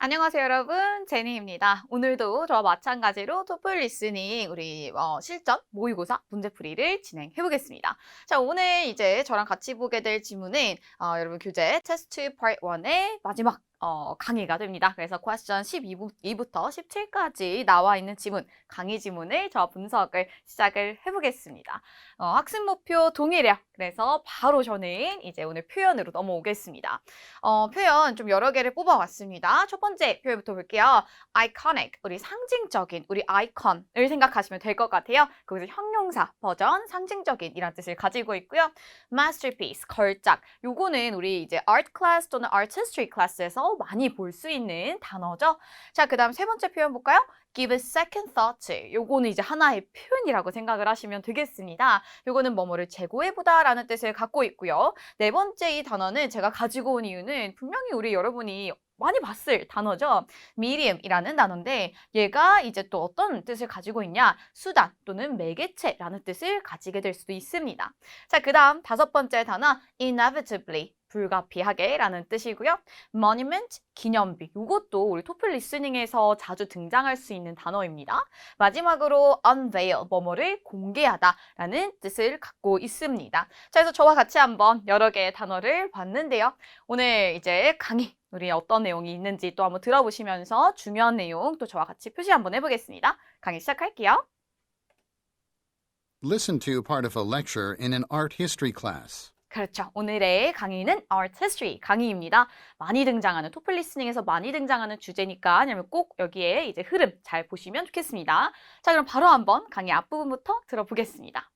안녕하세요, 여러분. 제니입니다. 오늘도 저와 마찬가지로 토플 리스닝 우리 실전 모의고사 문제풀이를 진행해 보겠습니다. 자, 오늘 이제 저랑 같이 보게 될 지문은 여러분 교재 테스트 파트 1의 마지막 강의가 됩니다. 그래서 퀘스천 12부터 17까지 나와 있는 지문, 강의 지문을 저 분석을 시작을 해보겠습니다. 학습 목표 동일해요. 그래서 바로 저는 이제 오늘 표현으로 넘어오겠습니다. 표현 좀 여러 개를 뽑아왔습니다. 첫 번째 표현부터 볼게요. iconic, 우리 상징적인, 우리 아이콘을 생각하시면 될 것 같아요. 거기서 형용사 버전, 상징적인 이란 뜻을 가지고 있고요. masterpiece, 걸작. 요거는 우리 이제 art class 또는 art history class에서 많이 볼 수 있는 단어죠. 자, 그 다음 세 번째 표현 볼까요? give a second thought. 요거는 이제 하나의 표현이라고 생각을 하시면 되겠습니다. 요거는 뭐뭐를 재고해보다 라는 뜻을 갖고 있고요. 네 번째 이 단어는 제가 가지고 온 이유는 분명히 우리 여러분이 많이 봤을 단어죠. medium이라는 단어인데 얘가 이제 또 어떤 뜻을 가지고 있냐? 수단 또는 매개체라는 뜻을 가지게 될 수도 있습니다. 자, 그 다음 다섯 번째 단어 inevitably. 불가피하게 라는 뜻이고요. monument, 기념비. 이것도 우리 토플 리스닝에서 자주 등장할 수 있는 단어입니다. 마지막으로 unveil, 뭐뭐를 공개하다 라는 뜻을 갖고 있습니다. 자, 그래서 저와 같이 한번 여러 개의 단어를 봤는데요. 오늘 이제 강의, 우리 어떤 내용이 있는지 또 한번 들어보시면서 중요한 내용 또 저와 같이 표시 한번 해보겠습니다. 강의 시작할게요. Listen to part of a lecture in an art history class. 그렇죠. 오늘의 강의는 Art History 강의입니다. 많이 등장하는, 토플 리스닝에서 많이 등장하는 주제니까 아니면 꼭 여기에 이제 흐름 잘 보시면 좋겠습니다. 자, 그럼 바로 한번 강의 앞부분부터 들어보겠습니다.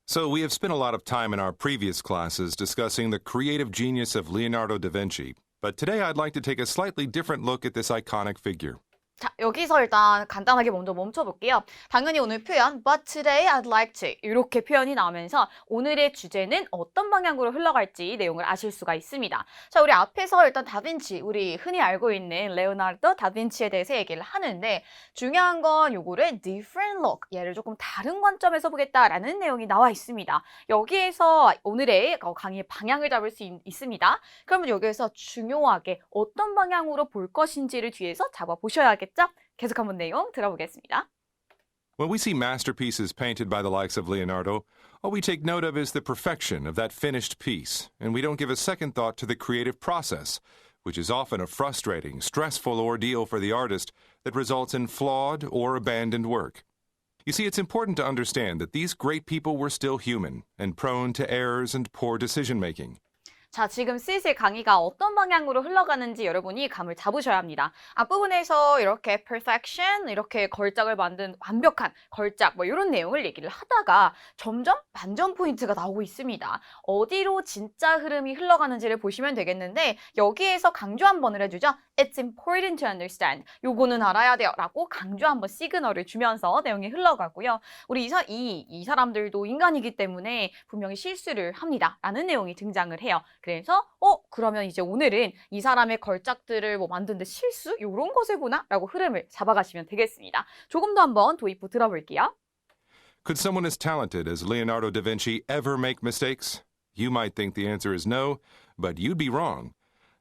So we have spent a lot of time in our previous classes discussing the creative genius of Leonardo da Vinci, but today I'd like to take a slightly different look at this iconic figure. 자, 여기서 일단 간단하게 먼저 멈춰볼게요. 당연히 오늘 표현 But today I'd like to 이렇게 표현이 나오면서 오늘의 주제는 어떤 방향으로 흘러갈지 내용을 아실 수가 있습니다. 자, 우리 앞에서 일단 다빈치, 우리 흔히 알고 있는 레오나르도 다빈치에 대해서 얘기를 하는데 중요한 건 요거를 different look, 얘를 조금 다른 관점에서 보겠다라는 내용이 나와 있습니다. 여기에서 오늘의 강의의 방향을 잡을 수 있습니다. 그러면 여기에서 중요하게 어떤 방향으로 볼 것인지를 뒤에서 잡아보셔야겠죠? 계속 한번 내용 들어보겠습니다. When we see masterpieces painted by the likes of Leonardo, all we take note of is the perfection of that finished piece, and we don't give a second thought to the creative process, which is often a frustrating, stressful ordeal for the artist that results in flawed or abandoned work. You see, it's important to understand that these great people were still human and prone to errors and poor decision-making. 자, 지금 슬슬 강의가 어떤 방향으로 흘러가는지 여러분이 감을 잡으셔야 합니다. 앞부분에서 이렇게 perfection, 이렇게 걸작을 만든 완벽한 걸작, 뭐 이런 내용을 얘기를 하다가 점점 반전 포인트가 나오고 있습니다. 어디로 진짜 흐름이 흘러가는지를 보시면 되겠는데 여기에서 강조 한 번을 해주죠. It's important to understand. 요거는 알아야 돼요. 라고 강조 한번 시그널을 주면서 내용이 흘러가고요. 우리 이 사람들도 인간이기 때문에 분명히 실수를 합니다. 라는 내용이 등장을 해요. 그래서 그러면 이제 오늘은 이 사람의 걸작들을 뭐 만드는데 실수? 이런 것을 보나? 라고 흐름을 잡아가시면 되겠습니다. 조금 더 한번 도입부 들어볼게요. Could someone as talented as Leonardo da Vinci ever make mistakes? You might think the answer is no, but you'd be wrong.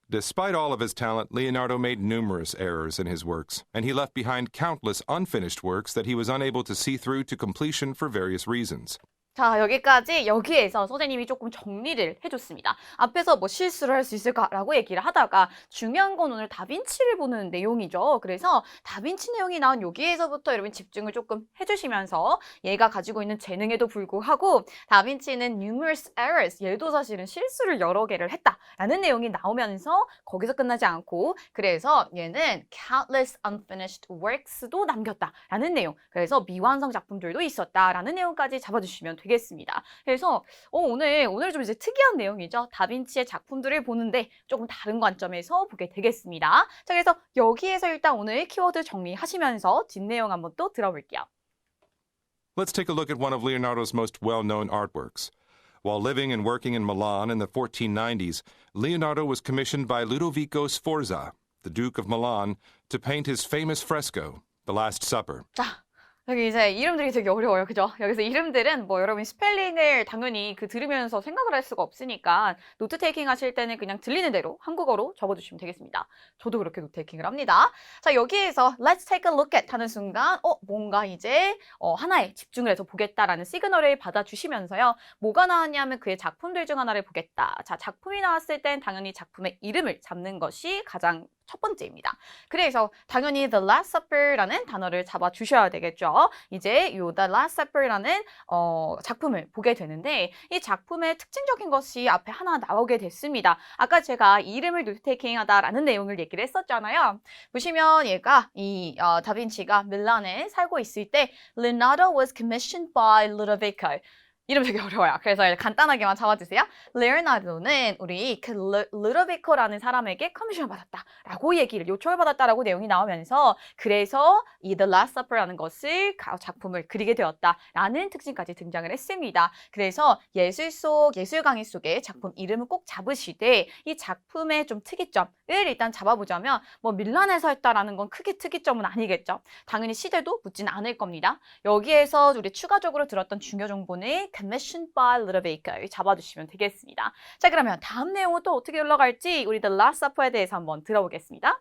Despite all of his talent, Leonardo made numerous errors in his works, and he left behind countless unfinished works that he was unable to see through to completion for various reasons. 자, 여기에서 선생님이 조금 정리를 해줬습니다. 앞에서 뭐 실수를 할 수 있을까라고 얘기를 하다가 중요한 건 오늘 다빈치를 보는 내용이죠. 그래서 다빈치 내용이 나온 여기에서부터 여러분 집중을 조금 해주시면서 얘가 가지고 있는 재능에도 불구하고 다빈치는 numerous errors, 얘도 사실은 실수를 여러 개를 했다라는 내용이 나오면서 거기서 끝나지 않고 그래서 얘는 countless unfinished works도 남겼다라는 내용, 그래서 미완성 작품들도 있었다라는 내용까지 잡아주시면 되겠습니다. 그래서 오늘 좀 이제 특이한 내용이죠. 다빈치의 작품들을 보는데 조금 다른 관점에서 보게 되겠습니다. 자, 그래서 여기에서 일단 오늘 키워드 정리하시면서 뒷내용 한번 또 들어볼게요. Let's take a look at one of Leonardo's most well-known artworks. While living and working in Milan in the 1490s, Leonardo was commissioned by Ludovico Sforza, the Duke of Milan, to paint his famous fresco, The Last Supper. 자, 여기 이제 이름들이 되게 어려워요. 그죠? 여기서 이름들은 뭐 여러분 스펠링을 당연히 들으면서 생각을 할 수가 없으니까 노트 테이킹 하실 때는 그냥 들리는 대로 한국어로 적어주시면 되겠습니다. 저도 그렇게 노트 테이킹을 합니다. 자, 여기에서 let's take a look at 하는 순간 뭔가 이제 하나에 집중을 해서 보겠다라는 시그널을 받아주시면서요. 뭐가 나왔냐면 그의 작품들 중 하나를 보겠다. 자, 작품이 나왔을 땐 당연히 작품의 이름을 잡는 것이 가장 첫 번째입니다. 그래서 당연히 The Last Supper라는 단어를 잡아주셔야 되겠죠. 이제 이 The Last Supper라는 작품을 보게 되는데 이 작품의 특징적인 것이 앞에 하나 나오게 됐습니다. 아까 제가 이름을 노트테이킹하다라는 내용을 얘기를 했었잖아요. 보시면 얘가 다빈치가 밀란에 살고 있을 때 Leonardo was commissioned by Ludovico. 이름 되게 어려워요. 그래서 간단하게만 잡아주세요. 레오나르도는 우리 루도비코라는 사람에게 커미션을 받았다라고 요청을 받았다라고 내용이 나오면서 그래서 이 The Last Supper라는 것을 작품을 그리게 되었다라는 특징까지 등장을 했습니다. 그래서 예술 강의 속에 작품 이름을 꼭 잡으시되 이 작품의 좀 특이점을 일단 잡아보자면 뭐 밀란에서 했다라는 건 크게 특이점은 아니겠죠. 당연히 시대도 묻진 않을 겁니다. 여기에서 우리 추가적으로 들었던 중요 정보는 commissioned by Ludovico 잡아주시면 되겠습니다. 자, 그러면 다음 내용은 또 어떻게 올라갈지 우리 The Last Supper에 대해서 한번 들어보겠습니다.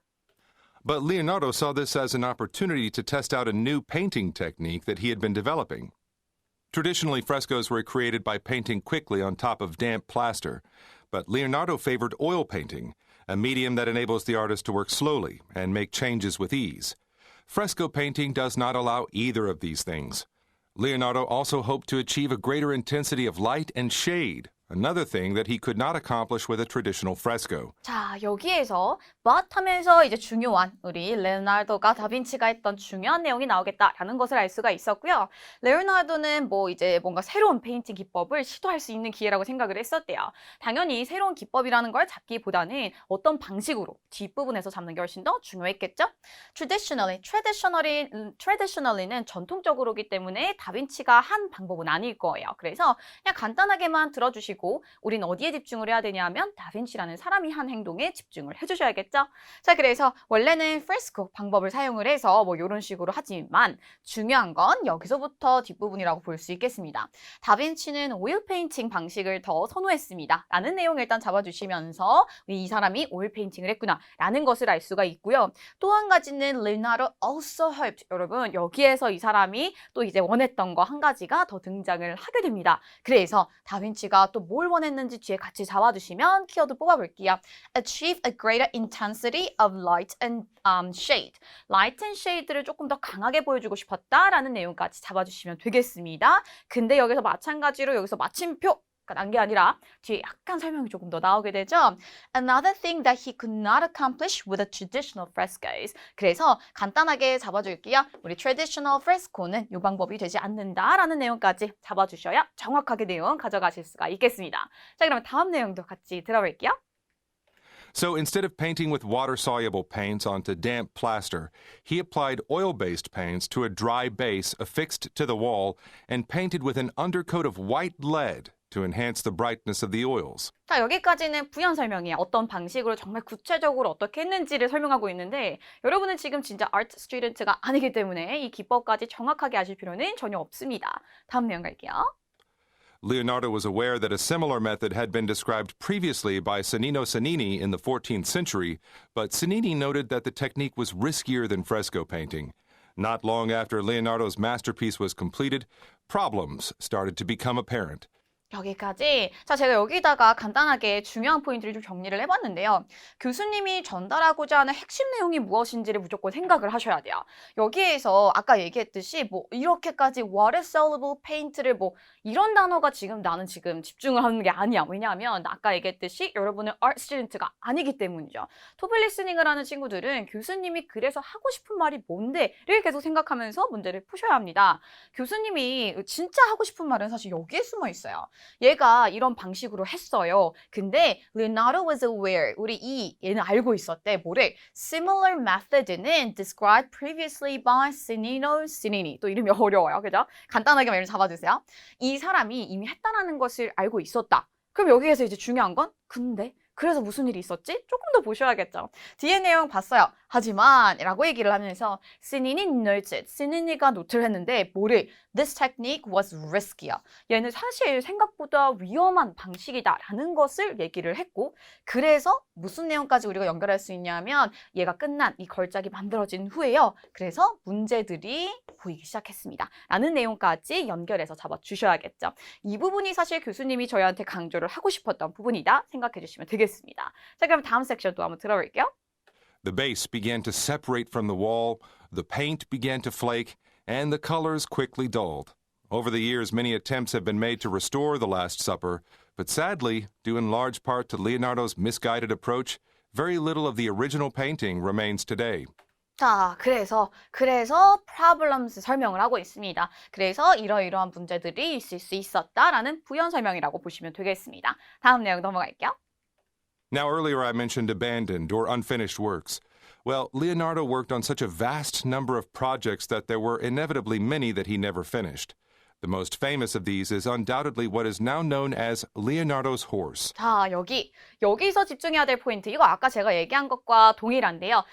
But Leonardo saw this as an opportunity to test out a new painting technique that he had been developing. Traditionally, frescoes were created by painting quickly on top of damp plaster, but Leonardo favored oil painting, a medium that enables the artist to work slowly and make changes with ease. Fresco painting does not allow either of these things. Leonardo also hoped to achieve a greater intensity of light and shade, another thing that he could not accomplish with a traditional fresco. 자, 여기에서 but 하면서 이제 중요한 우리 레오나르도가 다빈치가 했던 중요한 내용이 나오겠다라는 것을 알 수가 있었고요. 레오나르도는 뭐 이제 뭔가 새로운 페인팅 기법을 시도할 수 있는 기회라고 생각을 했었대요. 당연히 새로운 기법이라는 걸 잡기보다는 어떤 방식으로 뒷부분에서 잡는 게 훨씬 더 중요했겠죠? traditionally는 전통적으로기 때문에 다빈치가 한 방법은 아닐 거예요. 그래서 그냥 간단하게만 들어주시고 우린 어디에 집중을 해야 되냐면 다빈치라는 사람이 한 행동에 집중을 해주셔야겠죠. 자, 그래서 원래는 프레스코 방법을 사용을 해서 뭐 이런 식으로 하지만 중요한 건 여기서부터 뒷부분이라고 볼 수 있겠습니다. 다빈치는 오일 페인팅 방식을 더 선호했습니다. 라는 내용을 일단 잡아주시면서 이 사람이 오일 페인팅을 했구나 라는 것을 알 수가 있고요. 또 한 가지는 Leonardo also hoped. 여러분 여기에서 이 사람이 또 이제 원했던 거 한 가지가 더 등장을 하게 됩니다. 그래서 다빈치가 또 뭘 원했는지 뒤에 같이 잡아주시면 키워드 뽑아볼게요. Achieve a greater intensity of light and shade. Light and shade를 조금 더 강하게 보여주고 싶었다라는 내용까지 잡아주시면 되겠습니다. 근데 여기서 마찬가지로 여기서 마침표 난 게 아니라 뒤에 약간 설명이 조금 더 나오게 되죠. Another thing that he could not accomplish with the traditional frescoes. 그래서 간단하게 잡아줄게요. 우리 traditional fresco는 이 방법이 되지 않는다라는 내용까지 잡아주셔야 정확하게 내용 가져가실 수가 있겠습니다. 자, 그러면 다음 내용도 같이 들어볼게요. So instead of painting with water-soluble paints onto damp plaster, he applied oil-based paints to a dry base affixed to the wall and painted with an undercoat of white lead to enhance the brightness of the oils. 자, 여기까지는 부연 설명이에요. 어떤 방식으로 정말 구체적으로 어떻게 했는지를 설명하고 있는데 여러분은 지금 진짜 아트 스튜던트가 아니기 때문에 이 기법까지 정확하게 아실 필요는 전혀 없습니다. 다음 내용 갈게요. Leonardo was aware that a similar method had been described previously by Cennino Cennini in the 14th century, but Cennini noted that the technique was riskier than fresco painting. Not long after Leonardo's masterpiece was completed, problems started to become apparent. 여기까지. 자, 제가 여기다가 간단하게 중요한 포인트를 좀 정리를 해봤는데요. 교수님이 전달하고자 하는 핵심 내용이 무엇인지를 무조건 생각을 하셔야 돼요. 여기에서 아까 얘기했듯이 뭐 이렇게까지 water soluble paint를 뭐 이런 단어가 나는 지금 집중을 하는 게 아니야. 왜냐하면 아까 얘기했듯이 여러분은 art student가 아니기 때문이죠. 토플 리스닝을 하는 친구들은 교수님이 그래서 하고 싶은 말이 뭔데를 계속 생각하면서 문제를 푸셔야 합니다. 교수님이 진짜 하고 싶은 말은 사실 여기에 숨어 있어요. 얘가 이런 방식으로 했어요. 근데 Leonardo was aware. 얘는 알고 있었대. 뭐래? Similar method는 described previously by Cennino Cennini. 또 이름이 어려워요. 그죠? 간단하게 이름 잡아주세요. 이 사람이 이미 했다라는 것을 알고 있었다. 그럼 여기에서 이제 중요한 건 그래서 무슨 일이 있었지? 조금 더 보셔야겠죠. 뒤에 내용 봤어요. 하지만 라고 얘기를 하면서 스니니 noted, 스니니가 노트를 했는데 뭐를? This technique was riskier. 얘는 사실 생각보다 위험한 방식이다 라는 것을 얘기를 했고 그래서 무슨 내용까지 우리가 연결할 수 있냐면 얘가 끝난 이 걸작이 만들어진 후에요. 그래서 문제들이 보이기 시작했습니다. 라는 내용까지 연결해서 잡아주셔야겠죠. 이 부분이 사실 교수님이 저희한테 강조를 하고 싶었던 부분이다 생각해 주시면 되겠습니다. 자, 그럼 다음 섹션 또 한번 들어볼게요. The base began to separate from the wall, the paint began to flake, and the colors quickly dulled. Over the years, many attempts have been made to restore The Last Supper, but sadly, due in large part to Leonardo's misguided approach, very little of the original painting remains today. 자, 그래서 problems 설명을 하고 있습니다. 그래서 이러이러한 문제들이 있을 수 있었다라는 부연 설명이라고 보시면 되겠습니다. 다음 내용 넘어갈게요. Now, earlier I mentioned abandoned or unfinished works. Well, Leonardo worked on such a vast number of projects that there were inevitably many that he never finished. The most famous of these is undoubtedly what is now known as Leonardo's horse. 자, 여기서 집중해야 될 포인트. 이거 아까 제가 얘기한 것과 동일한데요.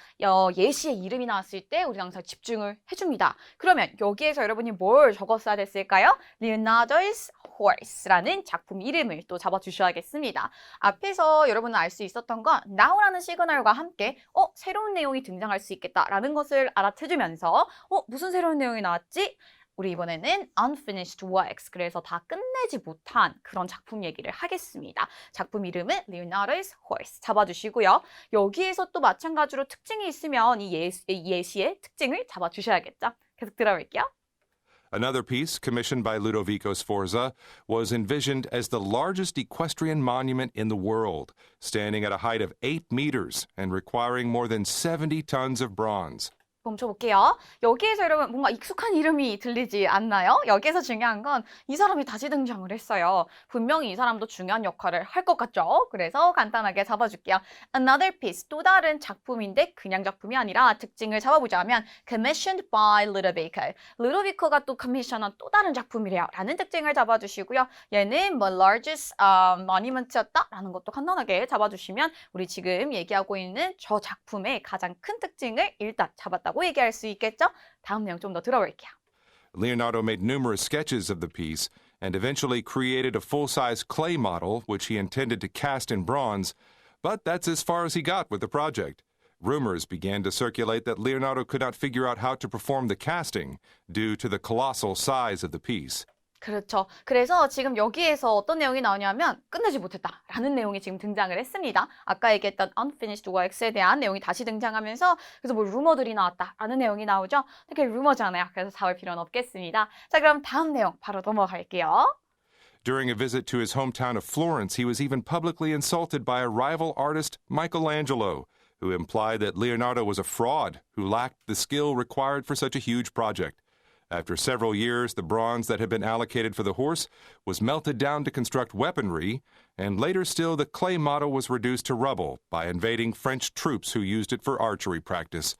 예시의 이름이 나왔을 때 우리 항상 집중을 해줍니다. 그러면 여기에서 여러분이 뭘 적었어야 됐을까요? Leonardo's horse라는 작품 이름을 또 잡아주셔야겠습니다. 앞에서 여러분은 알 수 있었던 건 now라는 시그널과 함께 새로운 내용이 등장할 수 있겠다라는 것을 알아채주면서 무슨 새로운 내용이 나왔지? 우리 이번에는 unfinished works, 그래서 다 끝내지 못한 그런 작품 얘기를 하겠습니다. 작품 이름은 Leonardo's horse 잡아주시고요. 여기에서 또 마찬가지로 특징이 있으면 이 예시의 특징을 잡아주셔야겠죠. 계속 들어볼게요. Another piece, commissioned by Ludovico Sforza, was envisioned as the largest equestrian monument in the world, standing at a height of 8 meters and requiring more than 70 tons of bronze. 멈춰볼게요. 여기에서 여러분 뭔가 익숙한 이름이 들리지 않나요? 여기에서 중요한 건 이 사람이 다시 등장을 했어요. 분명히 이 사람도 중요한 역할을 할 것 같죠? 그래서 간단하게 잡아줄게요. Another piece, 또 다른 작품인데 그냥 작품이 아니라 특징을 잡아보자면 commissioned by Ludovico. 루도비코가 또 커미션한 또 다른 작품이래요. 라는 특징을 잡아주시고요. 얘는 뭐 largest monument였다? 라는 것도 간단하게 잡아주시면 우리 지금 얘기하고 있는 저 작품의 가장 큰 특징을 일단 잡았다고 얘기할 수 있겠죠? 다음 내용 좀 더 들어볼게요. Leonardo made numerous sketches of the piece and eventually created a full-size clay model which he intended to cast in bronze, but that's as far as he got with the project. Rumors began to circulate that Leonardo could not figure out how to perform the casting due to the colossal size of the piece. 그렇죠. 그래서 지금 여기에서 어떤 내용이 나오냐면 끝내지 못했다라는 내용이 지금 등장을 했습니다. 아까 얘기했던 unfinished works에 대한 내용이 다시 등장하면서 그래서 뭐 루머들이 나왔다라는 내용이 나오죠. 되게 루머잖아요. 그래서 잡을 필요는 없겠습니다. 자, 그럼 다음 내용 바로 넘어갈게요. During a visit to his hometown of Florence, he was even publicly insulted by a rival artist, Michelangelo, who implied that Leonardo was a fraud who lacked the skill required for such a huge project. After several years, the bronze that had been allocated for the horse was melted down to construct weaponry, and later still the clay model was reduced to rubble by invading French troops who used it for archery practice.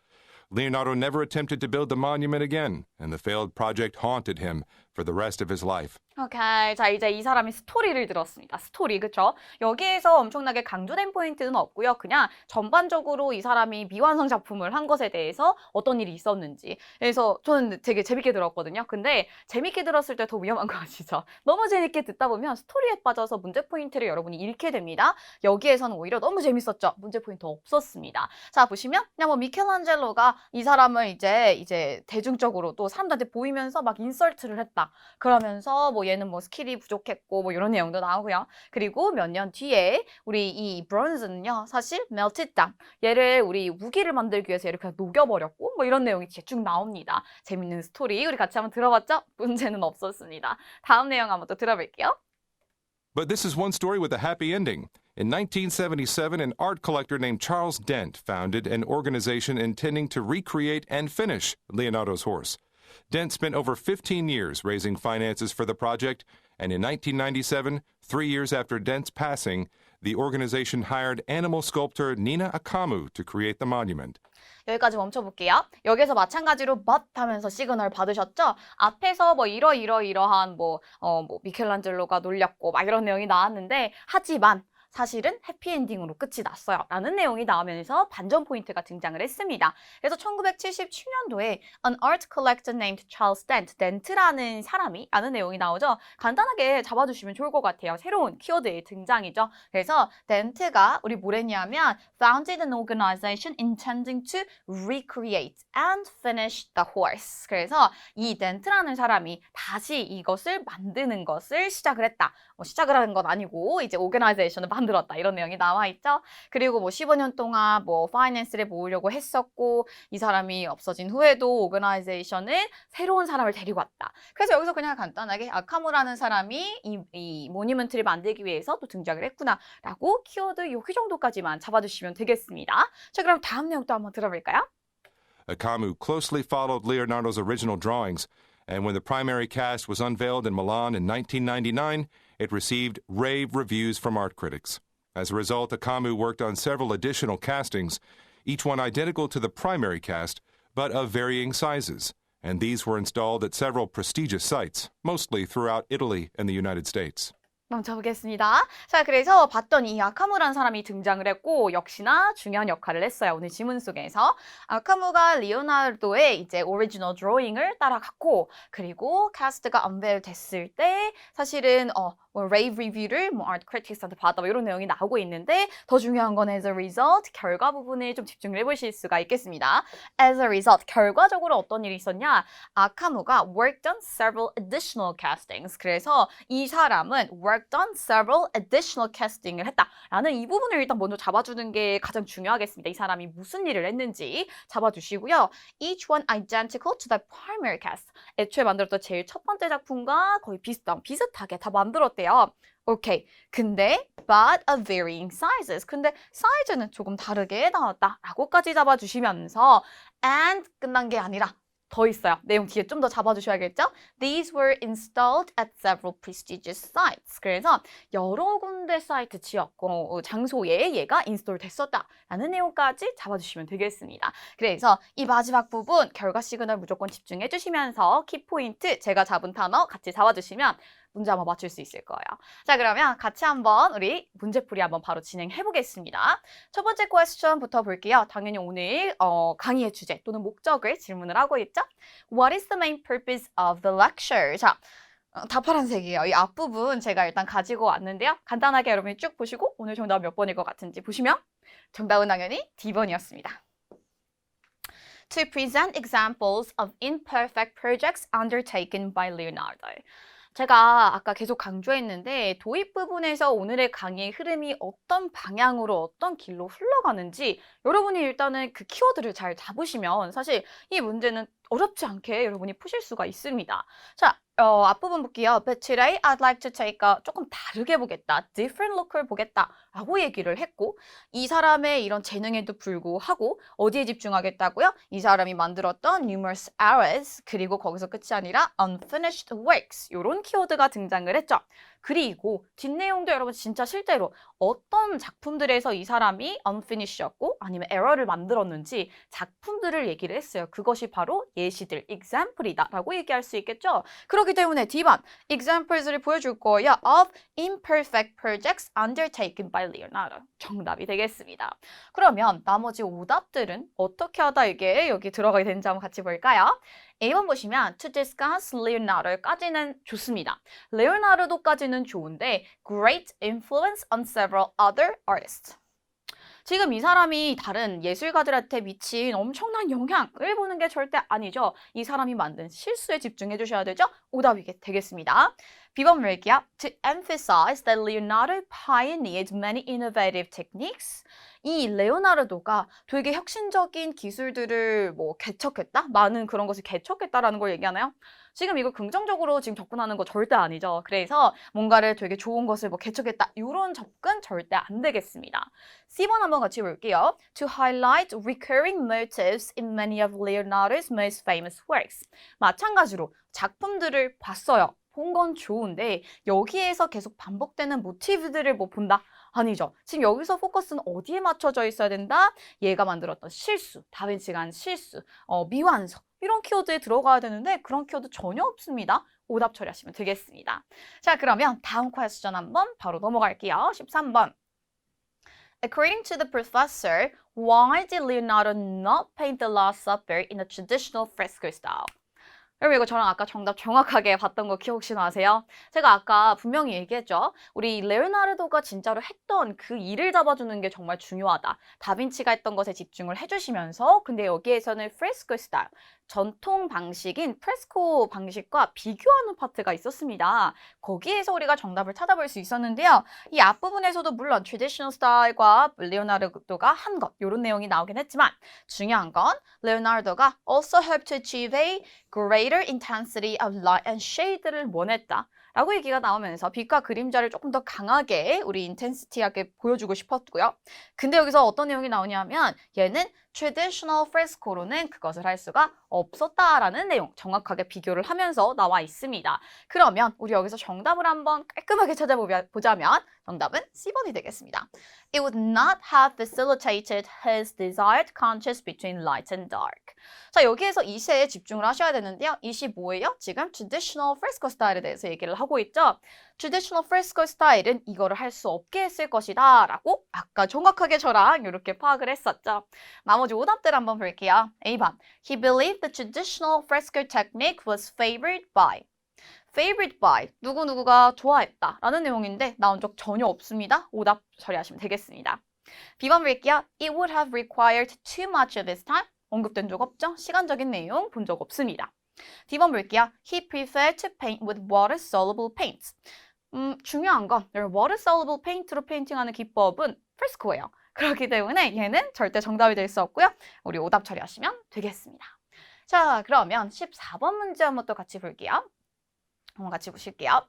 Leonardo never attempted to build the monument again, and the failed project haunted him for the rest of his life. 오케이. 자, 이제 이 사람이 스토리를 들었습니다. 스토리, 그쵸? 여기에서 엄청나게 강조된 포인트는 없고요. 그냥 전반적으로 이 사람이 미완성 작품을 한 것에 대해서 어떤 일이 있었는지. 그래서 저는 되게 재밌게 들었거든요. 근데 재밌게 들었을 때 더 위험한 거 아시죠? 너무 재밌게 듣다 보면 스토리에 빠져서 문제 포인트를 여러분이 잃게 됩니다. 여기에서는 오히려 너무 재밌었죠? 문제 포인트 없었습니다. 자, 보시면 그냥 뭐 미켈란젤로가 이 사람을 이제 대중적으로 또 사람들한테 보이면서 막 인설트를 했다. 그러면서 뭐 얘는 뭐 스킬이 부족했고 뭐 이런 내용도 나오고요. 그리고 몇 년 뒤에 우리 이 브론즈는요 사실 melted down, 얘를 우리 무기를 만들기 위해서 얘를 그냥 녹여버렸고 뭐 이런 내용이 쭉 나옵니다. 재밌는 스토리 우리 같이 한번 들어봤죠? 문제는 없었습니다. 다음 내용 한번 또 들어볼게요. But this is one story with a happy ending. In 1977, an art collector named Charles Dent founded an organization intending to recreate and finish Leonardo's horse. Dent spent over 15 years raising finances for the project, and in 1997, 3 years after Dent's passing, the organization hired animal sculptor Nina Akamu to create the monument. 여기까지 멈춰볼게요. 여기서 마찬가지로 but 하면서 시그널 받으셨죠? 앞에서 뭐 이러이러한 뭐 미켈란젤로가 놀렸고 막 이런 내용이 나왔는데 하지만 사실은 해피엔딩으로 끝이 났어요. 라는 내용이 나오면서 반전 포인트가 등장을 했습니다. 그래서 1977년도에 An art collector named Charles Dent라는 사람이 라는 내용이 나오죠. 간단하게 잡아주시면 좋을 것 같아요. 새로운 키워드의 등장이죠. 그래서 Dent가 우리 뭐랬냐면 founded an organization intending to recreate and finish the horse. 그래서 이 Dent라는 사람이 다시 이것을 만드는 것을 시작을 했다. 시작을 하는 건 아니고 이제 오거나이제이션을 만들었다. 이런 내용이 나와 있죠. 그리고 15년 동안 파이낸스를 모으려고 했었고 이 사람이 없어진 후에도 오거나이제이션은 새로운 사람을 데리고 왔다. 그래서 여기서 그냥 간단하게 아카무라는 사람이 이 모니먼트를 만들기 위해서 또 등장을 했구나 라고 키워드 여기 정도까지만 잡아주시면 되겠습니다. 자, 그럼 다음 내용 또 한번 들어볼까요? Akamu closely followed Leonardo's original drawings, and when the primary cast was unveiled in Milan in 1999, it received rave reviews from art critics. As a result, Akamu worked on several additional castings, each one identical to the primary cast, but of varying sizes, and these were installed at several prestigious sites, mostly throughout Italy and the United States. 멈춰보겠습니다. 자, 그래서 봤더니 아카무라는 사람이 등장을 했고 역시나 중요한 역할을 했어요. 오늘 지문 속에서. 아카무가 리오나르도의 이제 오리지널 드로잉을 따라갔고 그리고 캐스트가 언베일 됐을 때 사실은 레이브 리뷰를 아트 크리틱스한테 받아 이런 내용이 나오고 있는데 더 중요한 건 as a result 결과 부분에 좀 집중을 해보실 수가 있겠습니다. As a result 결과적으로 어떤 일이 있었냐? 아카무가 worked on several additional castings. 그래서 이 사람은 worked on several additional casting을 했다라는 이 부분을 일단 먼저 잡아주는 게 가장 중요하겠습니다. 이 사람이 무슨 일을 했는지 잡아주시고요. Each one identical to the primary cast. 애초에 만들었던 제일 첫 번째 작품과 거의 비슷하게 다 만들었대요. 오케이. 근데 but of varying sizes. 근데 사이즈는 조금 다르게 나왔다라고까지 잡아주시면서 and 끝난 게 아니라 더 있어요. 내용 뒤에 좀 더 잡아주셔야겠죠? These were installed at several prestigious sites. 그래서 여러 군데 사이트 지역, 장소에 얘가 인스톨 됐었다라는 내용까지 잡아주시면 되겠습니다. 그래서 이 마지막 부분 결과 시그널 무조건 집중해 주시면서 키포인트 제가 잡은 단어 같이 잡아주시면 문제 한번 맞출 수 있을 거예요. 자, 그러면 같이 한번 우리 문제풀이 한번 바로 진행해 보겠습니다. 첫 번째 퀘스천부터 볼게요. 당연히 오늘 강의의 주제 또는 목적을 질문을 하고 있죠. What is the main purpose of the lecture? 자, 다 파란색이에요. 이 앞부분 제가 일단 가지고 왔는데요. 간단하게 여러분이 쭉 보시고 오늘 정답 몇 번일 것 같은지 보시면 정답은 당연히 D번이었습니다. To present examples of imperfect projects undertaken by Leonardo. 제가 아까 계속 강조했는데 도입 부분에서 오늘의 강의의 흐름이 어떤 방향으로 어떤 길로 흘러가는지 여러분이 일단은 그 키워드를 잘 잡으시면 사실 이 문제는 어렵지 않게 여러분이 푸실 수가 있습니다. 자, 앞부분 볼게요. But today I'd like to take a 조금 다르게 보겠다. different look을 보겠다. 라고 얘기를 했고 이 사람의 이런 재능에도 불구하고 어디에 집중하겠다고요? 이 사람이 만들었던 numerous errors 그리고 거기서 끝이 아니라 unfinished works 이런 키워드가 등장을 했죠. 그리고 뒷내용도 여러분 진짜 실제로 어떤 작품들에서 이 사람이 unfinished였고 아니면 에러를 만들었는지 작품들을 얘기를 했어요. 그것이 바로 예시들, example이다 라고 얘기할 수 있겠죠. 그렇기 때문에 D번, examples를 보여줄 거예요. of imperfect projects undertaken by Leonardo. 정답이 되겠습니다. 그러면 나머지 오답들은 어떻게 하다 이게 여기 들어가게 되는지 한번 같이 볼까요? A번 보시면 to discuss Leonardo까지는 좋습니다. 레오나르도까지는 좋은데 great influence on several other artists. 지금 이 사람이 다른 예술가들한테 미친 엄청난 영향을 보는 게 절대 아니죠. 이 사람이 만든 실수에 집중해 주셔야 되죠. 오답이 되겠습니다. B번 볼게요. To emphasize that Leonardo pioneered many innovative techniques. 이 레오나르도가 되게 혁신적인 기술들을 개척했다? 많은 그런 것을 개척했다라는 걸 얘기하나요? 지금 이걸 긍정적으로 지금 접근하는 거 절대 아니죠. 그래서 뭔가를 되게 좋은 것을 개척했다. 이런 접근 절대 안 되겠습니다. C번 한번 같이 볼게요. To highlight recurring motives in many of Leonardo's most famous works. 마찬가지로 작품들을 봤어요. 본 건 좋은데 여기에서 계속 반복되는 모티브들을 본다? 아니죠. 지금 여기서 포커스는 어디에 맞춰져 있어야 된다? 얘가 만들었던 실수, 다빈치가 한 실수, 미완성 이런 키워드에 들어가야 되는데 그런 키워드 전혀 없습니다. 오답 처리하시면 되겠습니다. 자, 그러면 다음 퀘스천 한번 바로 넘어갈게요. 13번. According to the professor, why did Leonardo not paint the Last Supper in a traditional fresco style? 여러분 이거 저랑 아까 정답 정확하게 봤던 거 기억 혹시 나세요? 제가 아까 분명히 얘기했죠. 우리 레오나르도가 진짜로 했던 그 일을 잡아주는 게 정말 중요하다. 다빈치가 했던 것에 집중을 해주시면서 근데 여기에서는 프레스코 스타일, 전통 방식인 프레스코 방식과 비교하는 파트가 있었습니다. 거기에서 우리가 정답을 찾아볼 수 있었는데요. 이 앞부분에서도 물론 트래디셔널 스타일과 레오나르도가 한 것 이런 내용이 나오긴 했지만 중요한 건 레오나르도가 also helped to achieve a greater intensity of light and shade를 원했다. 라고 얘기가 나오면서 빛과 그림자를 조금 더 강하게 우리 인텐시티하게 보여주고 싶었고요. 근데 여기서 어떤 내용이 나오냐면 얘는 traditional fresco로는 그것을 할 수가 없었다라는 내용 정확하게 비교를 하면서 나와 있습니다. 그러면 우리 여기서 정답을 한번 깔끔하게 찾아보자면 정답은 C번이 되겠습니다. It would not have facilitated his desired contrast between light and dark. 자, 여기에서 이시에 집중을 하셔야 되는데요. 이시 뭐예요? 지금 traditional fresco 스타일에 대해서 얘기를 하고 있죠. traditional fresco 스타일은 이거를 할 수 없게 했을 것이다 라고 아까 정확하게 저랑 이렇게 파악을 했었죠. 나머지 오답들 한번 볼게요. A번, he believed the traditional fresco technique was favored by. favored by, 누구누구가 좋아했다 라는 내용인데 나온 적 전혀 없습니다. 오답 처리하시면 되겠습니다. B번 볼게요. It would have required too much of his time. 언급된 적 없죠? 시간적인 내용 본 적 없습니다. D번 볼게요. He preferred to paint with water-soluble paints. 중요한 건 water-soluble paint로 페인팅하는 기법은 프레스코예요. 그렇기 때문에 얘는 절대 정답이 될 수 없고요. 우리 오답 처리하시면 되겠습니다. 자, 그러면 14번 문제 한번 또 같이 볼게요. 한번 같이 보실게요.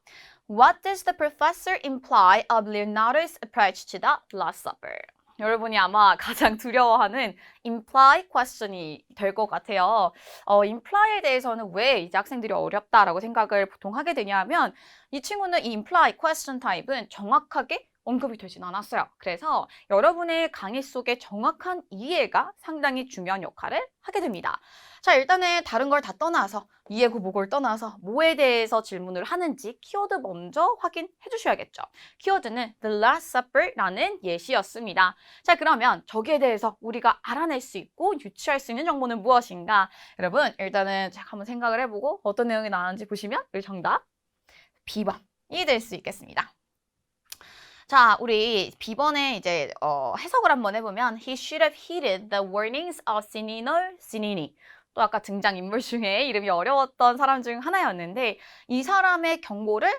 What does the professor imply of Leonardo's approach to the Last Supper? 여러분이 아마 가장 두려워하는 imply question이 될 것 같아요. imply에 대해서는 왜 이제 학생들이 어렵다라고 생각을 보통 하게 되냐면 이 친구는 이 imply question 타입은 정확하게 언급이 되진 않았어요. 그래서 여러분의 강의 속에 정확한 이해가 상당히 중요한 역할을 하게 됩니다. 자, 일단은 다른 걸 다 떠나서 이해고 뭐고를 떠나서 뭐에 대해서 질문을 하는지 키워드 먼저 확인해 주셔야겠죠. 키워드는 The Last Supper라는 예시였습니다. 자, 그러면 저기에 대해서 우리가 알아낼 수 있고 유추할 수 있는 정보는 무엇인가? 여러분, 일단은 제가 한번 생각을 해보고 어떤 내용이 나왔는지 보시면 우리 정답 B번이 될 수 있겠습니다. 자, 우리 B번에 이제 해석을 한번 해보면 He should have heeded the warnings of Cennino. 또 아까 등장인물 중에 이름이 어려웠던 사람 중 하나였는데 이 사람의 경고를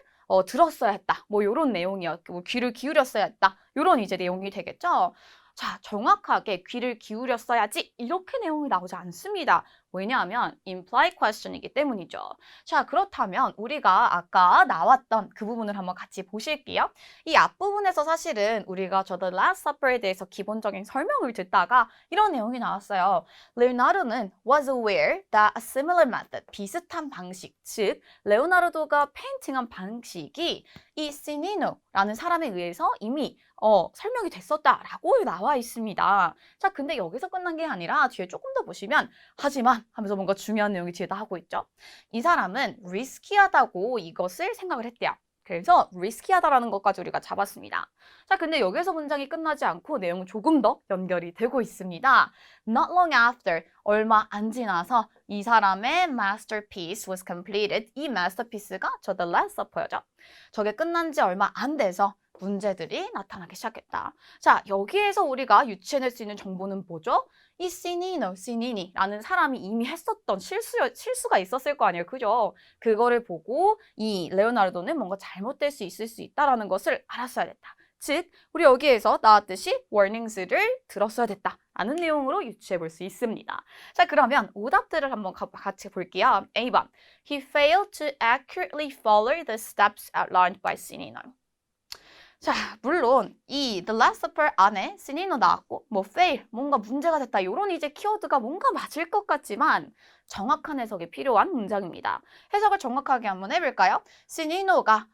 들었어야 했다. 뭐 이런 내용이었고 뭐 귀를 기울였어야 했다. 이런 이제 내용이 되겠죠. 자, 정확하게 귀를 기울였어야지 이렇게 내용이 나오지 않습니다. 왜냐하면 imply question이기 때문이죠. 자, 그렇다면 우리가 아까 나왔던 그 부분을 한번 같이 보실게요. 이 앞부분에서 사실은 우리가 저 The Last Supper에 대해서 기본적인 설명을 듣다가 이런 내용이 나왔어요. 레오나르도는 was aware that a similar method, 비슷한 방식, 즉 레오나르도가 페인팅한 방식이 이 시니노라는 사람에 의해서 이미 설명이 됐었다라고 나와 있습니다. 자, 근데 여기서 끝난 게 아니라 뒤에 조금 더 보시면 하지만 하면서 뭔가 중요한 내용이 뒤에다 하고 있죠. 이 사람은 리스키하다고 이것을 생각을 했대요. 그래서 리스키하다라는 것까지 우리가 잡았습니다. 자, 근데 여기서 문장이 끝나지 않고 내용은 조금 더 연결이 되고 있습니다. Not long after, 얼마 안 지나서 이 사람의 masterpiece was completed. 이 masterpiece가 저 The Last Supper죠. 저게 끝난 지 얼마 안 돼서 문제들이 나타나기 시작했다. 자, 여기에서 우리가 유추해낼 수 있는 정보는 뭐죠? 이 시니니라는 사람이 이미 했었던 실수가 있었을 거 아니에요. 그죠? 그거를 보고 이 레오나르도는 뭔가 잘못될 수 있을 수 있다라는 것을 알았어야 됐다. 즉, 우리 여기에서 나왔듯이 warnings를 들었어야 됐다. 라는 내용으로 유추해 볼 수 있습니다. 자, 그러면 오답들을 한번 같이 볼게요. A번, he failed to accurately follow the steps outlined by Cennino. 자, 물론 이 The Last Supper 안에 시니노 나왔고 뭐 fail, 뭔가 문제가 됐다 이런 이제 키워드가 뭔가 맞을 것 같지만 정확한 해석이 필요한 문장입니다. 해석을 정확하게 한번 해볼까요? 시니노가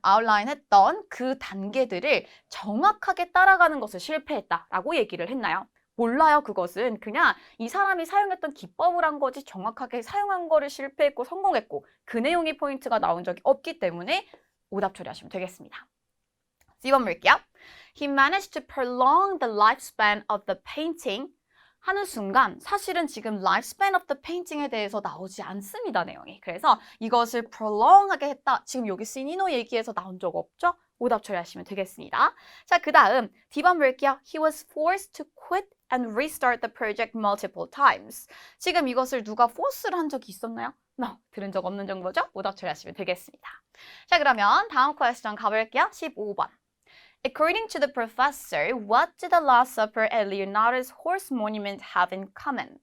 아웃라인 했던 그 단계들을 정확하게 따라가는 것을 실패했다라고 얘기를 했나요? 몰라요. 그것은 그냥 이 사람이 사용했던 기법을 한 거지 정확하게 사용한 거를 실패했고 성공했고 그 내용이 포인트가 나온 적이 없기 때문에 오답 처리하시면 되겠습니다. C번 볼게요. He managed to prolong the lifespan of the painting. 하는 순간 사실은 지금 lifespan of the painting에 대해서 나오지 않습니다, 내용이. 그래서 이것을 prolong하게 했다. 지금 여기 시니노 얘기에서 나온 적 없죠? 오답 처리하시면 되겠습니다. 자, 그 다음 D번 볼게요. He was forced to quit and restart the project multiple times. 지금 이것을 누가 force를 한 적이 있었나요? No, 들은 적 없는 정보죠? 오답 처리하시면 되겠습니다. 자, 그러면 다음 퀘스천 가볼게요. 15번. According to the professor, what did the Last Supper and Leonardo's horse monument have in common?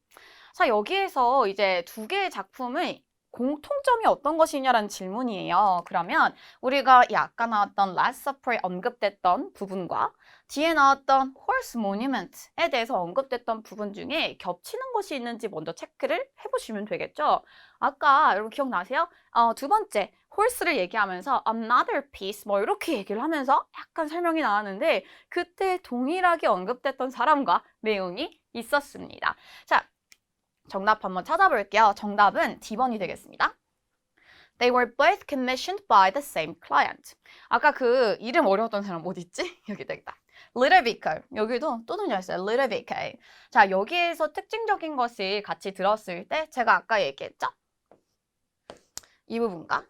자, 여기에서 이제 두 개의 작품의 공통점이 어떤 것이냐라는 질문이에요. 그러면 우리가 이 아까 나왔던 Last Supper에 언급됐던 부분과 뒤에 나왔던 Horse Monument에 대해서 언급됐던 부분 중에 겹치는 것이 있는지 먼저 체크를 해보시면 되겠죠. 아까 여러분 기억나세요? 두 번째 horse를 얘기하면서 another piece 뭐 이렇게 얘기를 하면서 약간 설명이 나왔는데 그때 동일하게 언급됐던 사람과 내용이 있었습니다. 자, 정답 한번 찾아볼게요. 정답은 D번이 되겠습니다. They were both commissioned by the same client. 아까 그 이름 어려웠던 사람 어디 있지? 여기다 있다. Ludovico. 여기도 또 들렸어요. Ludovico. 자, 여기에서 특징적인 것을 같이 들었을 때 제가 아까 얘기했죠? 이 부분과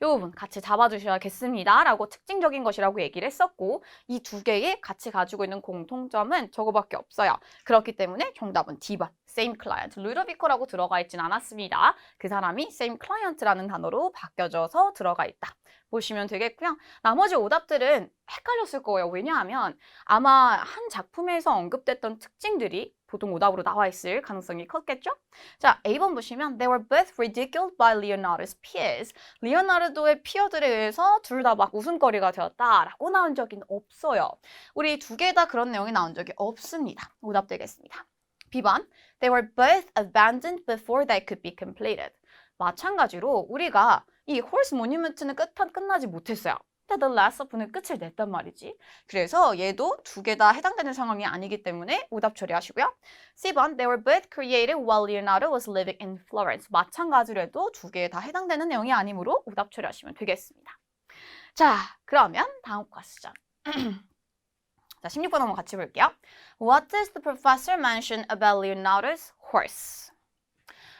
이 부분 같이 잡아주셔야겠습니다. 라고 특징적인 것이라고 얘기를 했었고 이 두 개의 같이 가지고 있는 공통점은 저거밖에 없어요. 그렇기 때문에 정답은 D번, same client. 루도비코라고 들어가 있진 않았습니다. 그 사람이 same client라는 단어로 바뀌어져서 들어가 있다. 보시면 되겠고요. 나머지 오답들은 헷갈렸을 거예요. 왜냐하면 아마 한 작품에서 언급됐던 특징들이 보통 오답으로 나와 있을 가능성이 컸겠죠? 자, A번 보시면 They were both ridiculed by Leonardo's peers. 리오나르도의 피어들에 의해서 둘 다 막 웃음거리가 되었다라고 나온 적은 없어요. 우리 두 개 다 그런 내용이 나온 적이 없습니다. 오답 되겠습니다. B번 They were both abandoned before they could be completed. 마찬가지로 우리가 이 horse monument는 끝나지 못했어요. The Last Supper는 끝을 냈단 말이지. 그래서 얘도 두 개 다 해당되는 상황이 아니기 때문에 오답 처리하시고요. C번 They were both created while Leonardo was living in Florence. 마찬가지로 해도 두 개 다 해당되는 내용이 아니므로 오답 처리하시면 되겠습니다. 자, 그러면 다음 퀘스천. 자, 16번 한번 같이 볼게요. What does the professor mention about Leonardo's horse?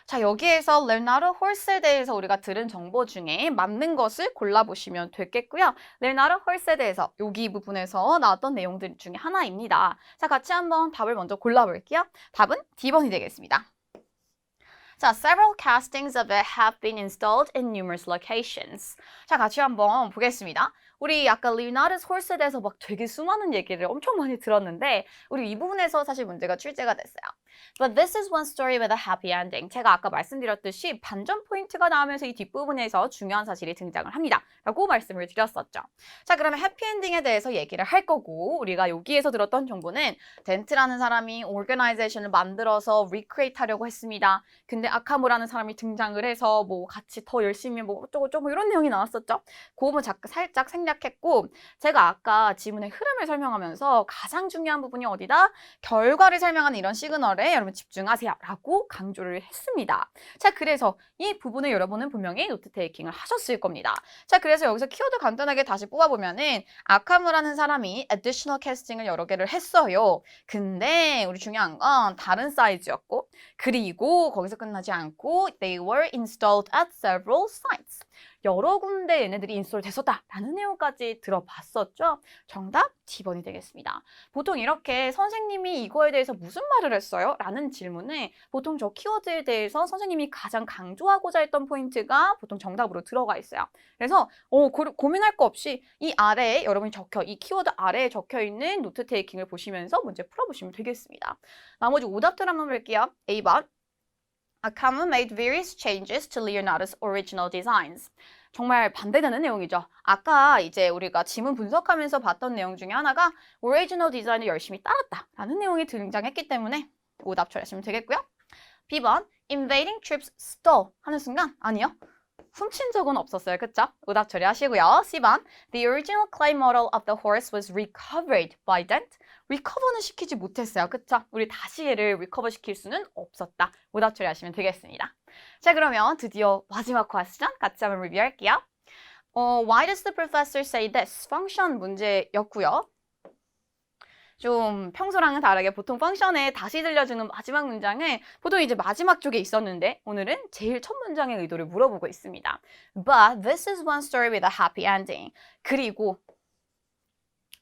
자, 여기에서 레오나르도 홀스에 대해서 우리가 들은 정보 중에 맞는 것을 골라보시면 되겠고요. 레오나르도 홀스에 대해서 여기 부분에서 나왔던 내용들 중에 하나입니다. 자, 같이 한번 답을 먼저 골라볼게요. 답은 D번이 되겠습니다. 자, several castings of it have been installed in numerous locations. 자, 같이 한번 보겠습니다. 우리 아까 리오나르도 홀스에 대해서 막 되게 수많은 얘기를 엄청 많이 들었는데 우리 이 부분에서 사실 문제가 출제가 됐어요. But this is one story with a happy ending. 제가 아까 말씀드렸듯이 반전 포인트가 나오면서 이 뒷부분에서 중요한 사실이 등장을 합니다. 라고 말씀을 드렸었죠. 자, 그러면 해피엔딩에 대해서 얘기를 할 거고 우리가 여기에서 들었던 정보는 덴트라는 사람이 오르가나이제이션을 만들어서 리크레이트 하려고 했습니다. 근데 아카무라는 사람이 등장을 해서 뭐 같이 더 열심히 뭐 어쩌고저쩌고 이런 내용이 나왔었죠. 그 부분 살짝 생략했고 제가 아까 지문의 흐름을 설명하면서 가장 중요한 부분이 어디다? 결과를 설명하는 이런 시그널에 여러분 집중하세요 라고 강조를 했습니다. 자, 그래서 이 부분을 여러분은 분명히 노트 테이킹을 하셨을 겁니다. 자, 그래서 여기서 키워드 간단하게 다시 뽑아보면은 아카무라는 사람이 additional casting을 여러 개를 했어요. 근데 우리 중요한 건 다른 사이즈였고 그리고 거기서 끝나지 않고 they were installed at several sites. 여러 군데 얘네들이 인스톨 됐었다라는 내용까지 들어봤었죠. 정답 D번이 되겠습니다. 보통 이렇게 선생님이 이거에 대해서 무슨 말을 했어요? 라는 질문에 보통 저 키워드에 대해서 선생님이 가장 강조하고자 했던 포인트가 보통 정답으로 들어가 있어요. 그래서 고민할 거 없이 이 아래에 여러분이 이 키워드 아래에 적혀있는 노트 테이킹을 보시면서 문제 풀어보시면 되겠습니다. 나머지 오답들 한번 볼게요. A번 Akama made various changes to Leonardo's original designs. 정말 반대되는 내용이죠. 아까 이제 우리가 지문 분석하면서 봤던 내용 중에 하나가 오리지널 디자인을 열심히 따랐다라는 내용이 등장했기 때문에 오답 처리하시면 되겠고요. B번 Invading troops stole 하는 순간 아니요. 훔친 적은 없었어요. 그쵸? 오답 처리하시고요. C번 The original clay model of the horse was recovered by Dent. 리커버는 시키지 못했어요. 그쵸? 우리 다시 얘를 리커버 시킬 수는 없었다. 오답 처리하시면 되겠습니다. 자, 그러면 드디어 마지막 퀘스천 같이 한번 리뷰할게요. Why does the professor say this? 펑션 문제였고요. 좀 평소랑은 다르게 보통 펑션에 다시 들려주는 마지막 문장은 보통 이제 마지막 쪽에 있었는데 오늘은 제일 첫 문장의 의도를 물어보고 있습니다. But this is one story with a happy ending. 그리고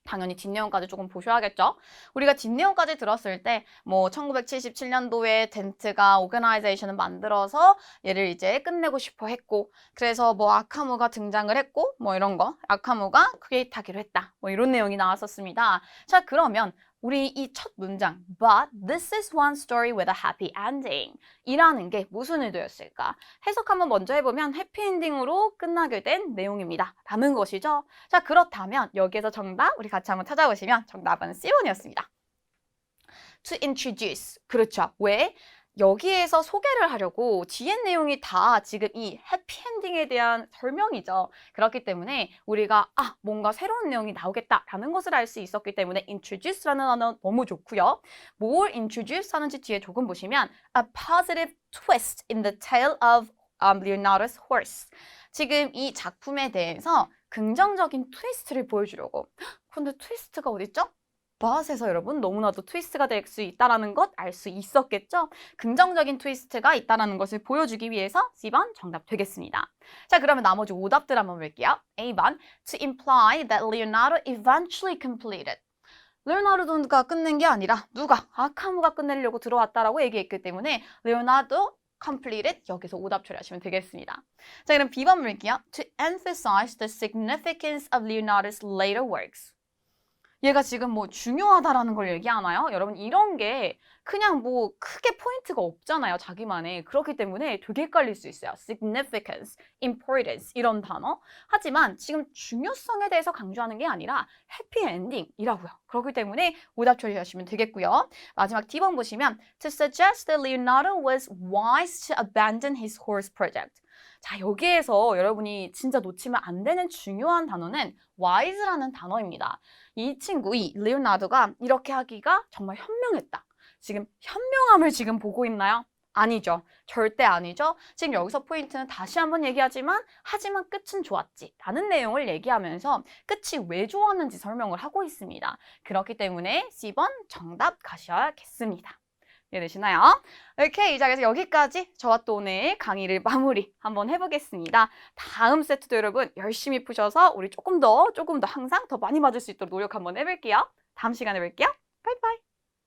당연히 뒷내용까지 조금 보셔야겠죠? 우리가 뒷내용까지 들었을 때 뭐 1977년도에 덴트가 오거나이제이션을 만들어서 얘를 이제 끝내고 싶어 했고 그래서 뭐 아카무가 등장을 했고 뭐 이런 거 아카무가 크리에이트하기로 했다 뭐 이런 내용이 나왔었습니다. 자 그러면 우리 이 첫 문장 But this is one story with a happy ending 이라는 게 무슨 의도였을까? 해석 한번 먼저 해보면 해피엔딩으로 끝나게 된 내용입니다. 라는 것이죠. 자 그렇다면 여기에서 정답 우리 같이 한번 찾아보시면 정답은 C번이었습니다. To introduce. 그렇죠. 왜? 여기에서 소개를 하려고 뒤에 내용이 다 지금 이 해피엔딩에 대한 설명이죠. 그렇기 때문에 우리가 뭔가 새로운 내용이 나오겠다라는 것을 알 수 있었기 때문에 introduce라는 단어 너무 좋고요. 뭘 introduce 하는지 뒤에 조금 보시면 a positive twist in the tale of Leonardo's horse. 지금 이 작품에 대해서 긍정적인 트위스트를 보여주려고. 근데 트위스트가 어딨죠? but에서 여러분 너무나도 트위스트가 될 수 있다는 것 알 수 있었겠죠? 긍정적인 트위스트가 있다는 것을 보여주기 위해서 C번 정답 되겠습니다. 자 그러면 나머지 오답들 한번 볼게요. A번 To imply that Leonardo eventually completed. 레오나르도가 끝낸 게 아니라 누가? 아카무가 끝내려고 들어왔다라고 얘기했기 때문에 레오나르도 completed 여기서 오답 처리하시면 되겠습니다. 자 그럼 B번 볼게요. To emphasize the significance of Leonardo's later works. 얘가 지금 뭐 중요하다라는 걸 얘기하나요? 여러분 이런 게 그냥 뭐 크게 포인트가 없잖아요. 자기만의. 그렇기 때문에 되게 헷갈릴 수 있어요. significance, importance 이런 단어. 하지만 지금 중요성에 대해서 강조하는 게 아니라 해피 엔딩이라고요. 그렇기 때문에 오답 처리하시면 되겠고요. 마지막 D번 보시면 to suggest that Leonardo was wise to abandon his horse project. 자 여기에서 여러분이 진짜 놓치면 안 되는 중요한 단어는 wise라는 단어입니다. 이 친구, 이 레오나르도가 이렇게 하기가 정말 현명했다. 지금 현명함을 지금 보고 있나요? 아니죠. 절대 아니죠. 지금 여기서 포인트는 다시 한번 얘기하지만 하지만 끝은 좋았지 라는 내용을 얘기하면서 끝이 왜 좋았는지 설명을 하고 있습니다. 그렇기 때문에 C번 정답 가셔야겠습니다. 이해되시나요? 오케이, 자 그래서 여기까지 저와 또 오늘 강의를 마무리 한번 해보겠습니다. 다음 세트도 여러분 열심히 푸셔서 우리 조금 더 항상 더 많이 맞을 수 있도록 노력 한번 해볼게요. 다음 시간에 뵐게요. 바이바이.